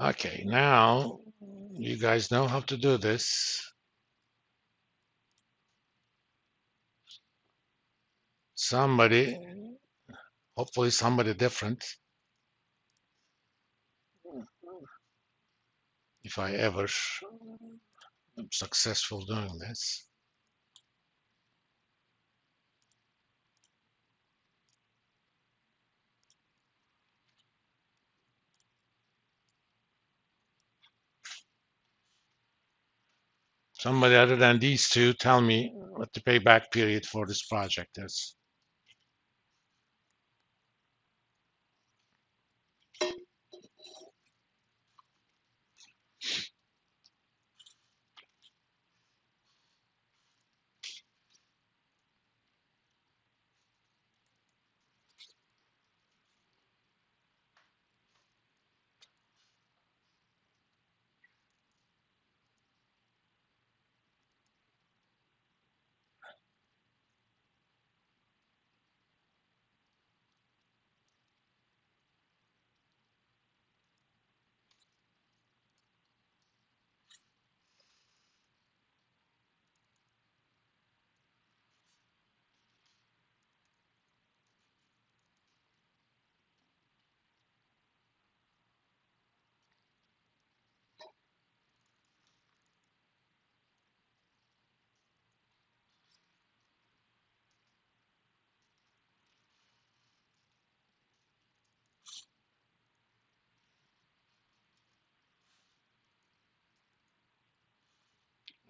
Okay, now you guys know how to do this. Somebody, hopefully somebody different, if I ever am successful doing this. Somebody other than these two tell me what the payback period for this project is.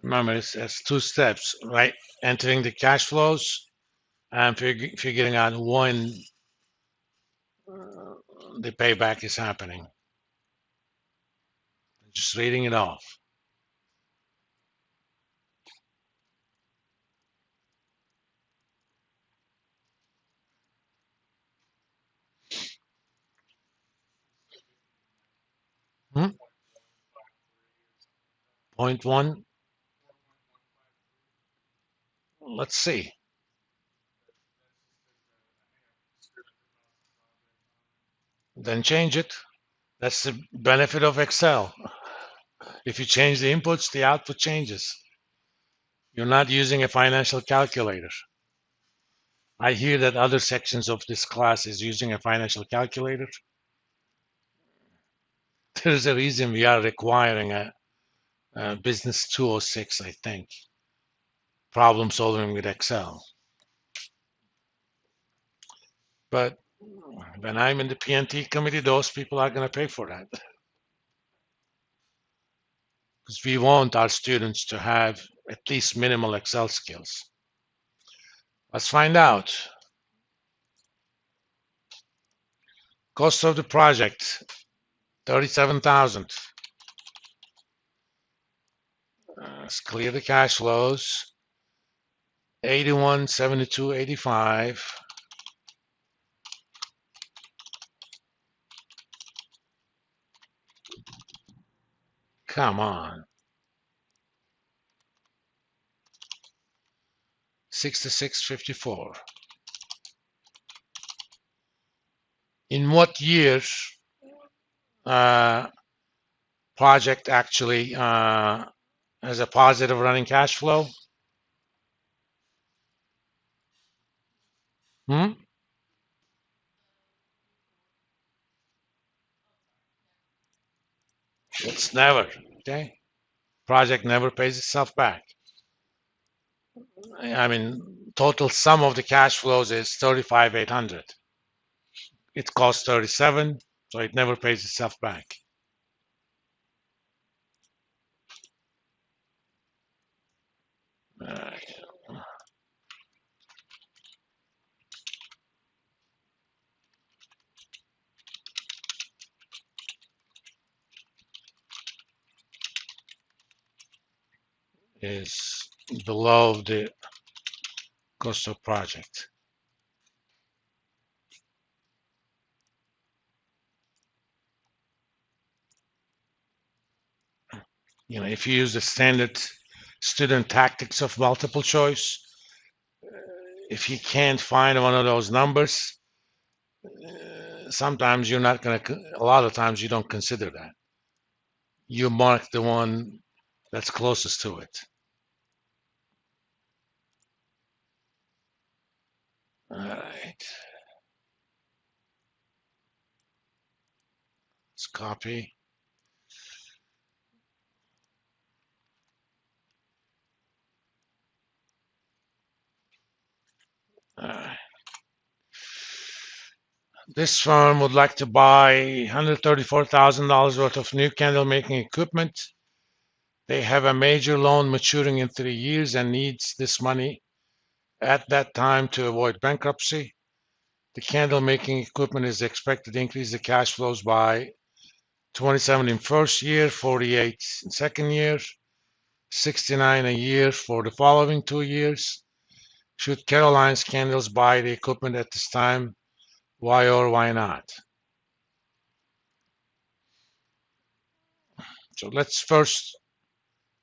Remember, it's two steps, right? Entering the cash flows and figuring out when the payback is happening. Just reading it off. Hmm? Point one. Let's see. Then change it. That's the benefit of Excel. If you change the inputs, the output changes. You're not using a financial calculator. I hear that other sections of this class is using a financial calculator. There's a reason we are requiring a Business 206, I think. Problem solving with Excel. But when I'm in the P&T committee, those people are going to pay for that. Because we want our students to have at least minimal Excel skills. Let's find out. Cost of the project, 37,000. Let's clear the cash flows. 81, 72, 85. Come on. 66.54. In what year project actually has a positive running cash flow? Hmm? It's never. Okay. Project never pays itself back. I mean, total sum of the cash flows is 35,800. It costs 37, so it never pays itself back. Uh, is below the cost of project. You know, if you use the standard student tactics of multiple choice, if you can't find one of those numbers, sometimes you're not going to, a lot of times you don't consider that. you mark the one that's closest to it. All right. Let's copy. All right. This firm would like to buy $134,000 worth of new candle making equipment. They have a major loan maturing in 3 years and needs this money at that time to avoid bankruptcy. The candle making equipment is expected to increase the cash flows by 27 in first year, 48 in second year, 69 a year for the following 2 years. Should Caroline's Candles buy the equipment at this time? Why or why not? So let's first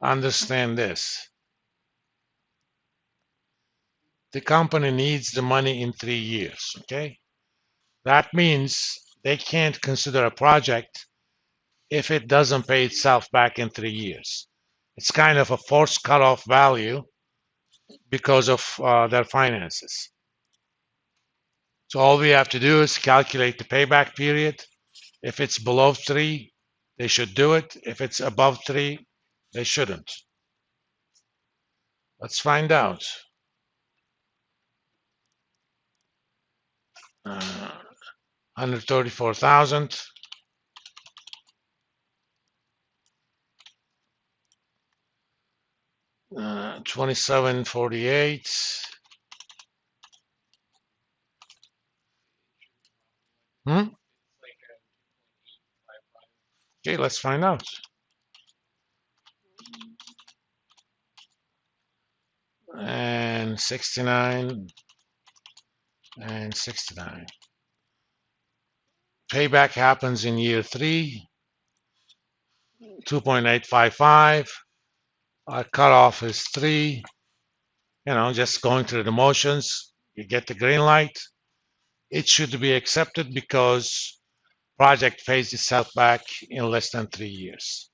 understand this. The company needs the money in 3 years, okay? That means they can't consider a project if it doesn't pay itself back in 3 years. It's kind of a forced cutoff value because of their finances. So all we have to do is calculate the payback period. If it's below 3, they should do it. If it's above 3, they shouldn't. Let's find out. 134,000. 2748. Hmm? Okay, let's find out. And 69 and 69. Payback happens in year 3, 2.855. Our cutoff is 3. Just going through the motions. You get the green light. It should be accepted because project pays itself back in less than 3 years.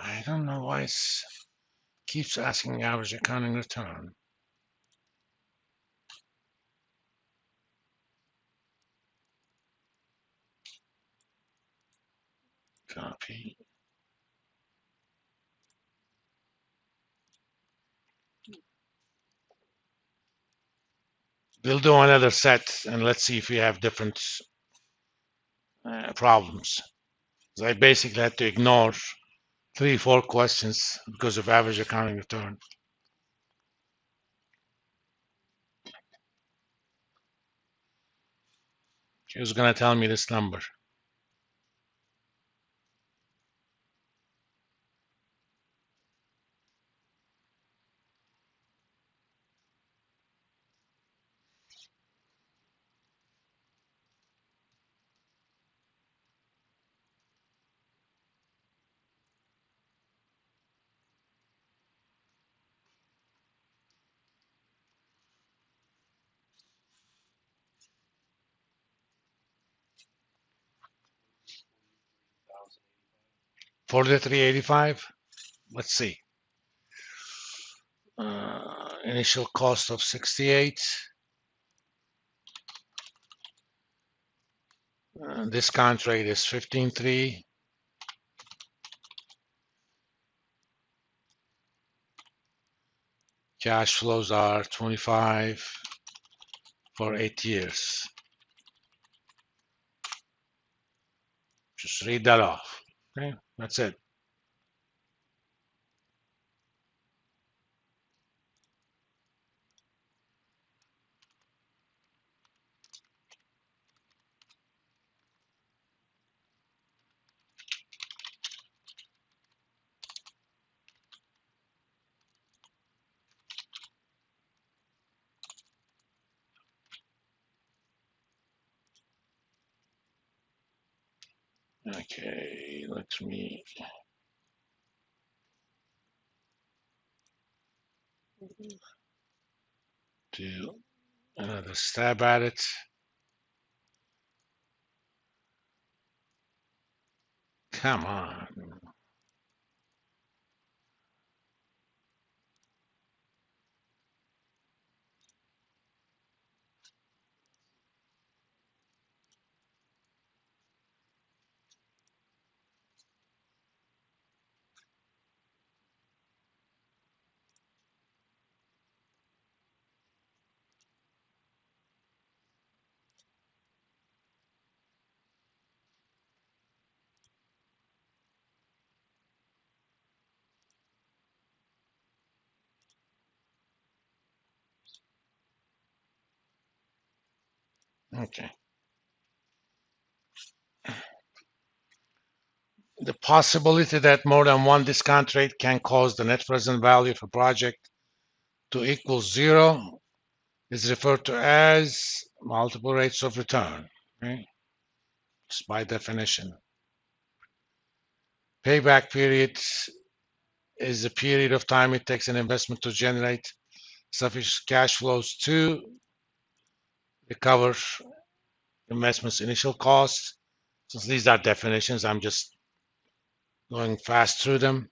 I don't know why it keeps asking average accounting return. Copy. We'll do another set and let's see if we have different problems. So I basically had to ignore 3, 4 questions because of average accounting return. She was going to tell me this number. For the 385, let's see. Initial cost of 68. Discount rate is 15.3. Cash flows are 25 for 8 years. Just read that off. Okay, that's it. Okay, let me do another stab at it. Come on. Okay. The possibility that more than one discount rate can cause the net present value of a project to equal zero is referred to as multiple rates of return, right? Just by definition. Payback period is a period of time it takes an investment to generate sufficient cash flows to recover investment's initial costs. Since these are definitions, I'm just going fast through them.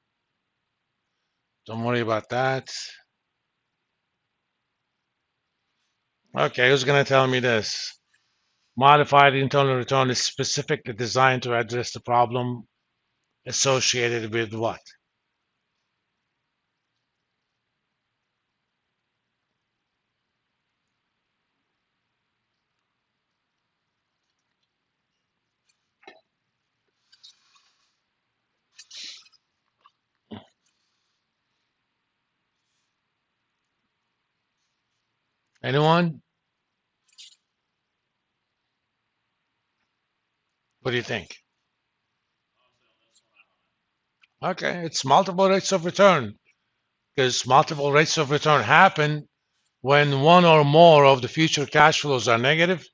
Don't worry about that. Okay, who's going to tell me this? Modified internal return is specifically designed to address the problem associated with what? Anyone? What do you think? Okay, it's multiple rates of return because multiple rates of return happen when one or more of the future cash flows are negative.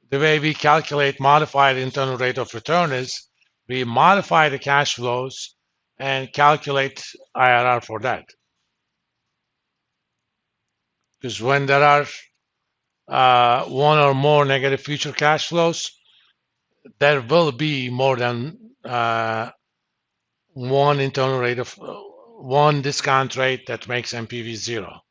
The way we calculate modified internal rate of return is we modify the cash flows and calculate IRR for that. Because when there are one or more negative future cash flows, there will be more than one internal rate of one discount rate that makes NPV zero.